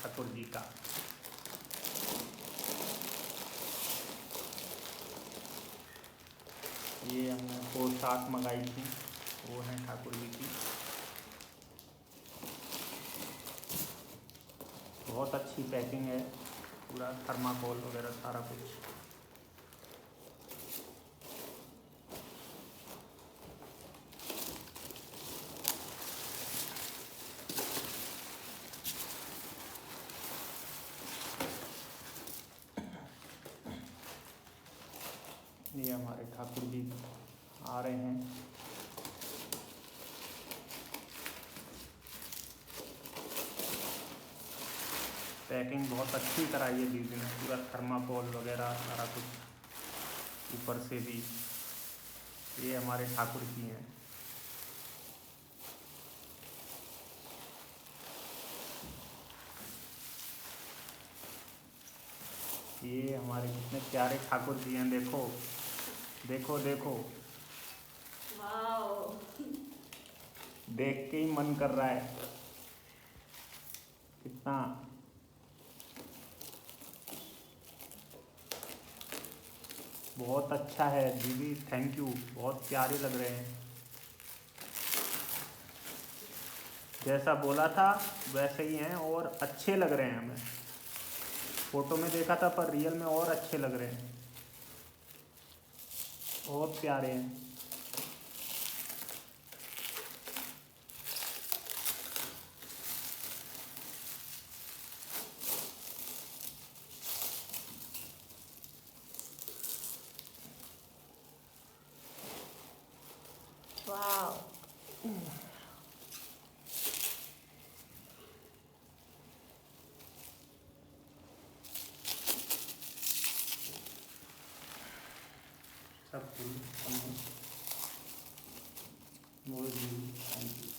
ठाकुर जी का। ये हमने पोशाक मंगाई थी, वो है ठाकुर जी की। बहुत अच्छी पैकिंग है, पूरा थर्माकोल वगैरह सारा कुछ। ये हमारे ठाकुर जी आ रहे हैं। पैकिंग बहुत अच्छी कराई है दीदी ने, पूरा थर्माकोल वगैरह सारा कुछ ऊपर से भी। ये हमारे ठाकुर जी हैं। ये हमारे कितने प्यारे ठाकुर जी हैं, देखो देखो देखो। वाओ, देख के ही मन कर रहा है कितना। बहुत अच्छा है दीदी, थैंक यू, बहुत प्यारे लग रहे हैं। जैसा बोला था वैसे ही हैं और अच्छे लग रहे हैं। हमें फोटो में देखा था पर रियल में और अच्छे लग रहे हैं, बहुत प्यारे हैं। वाओ। सब फूल मोदी, थैंक यू।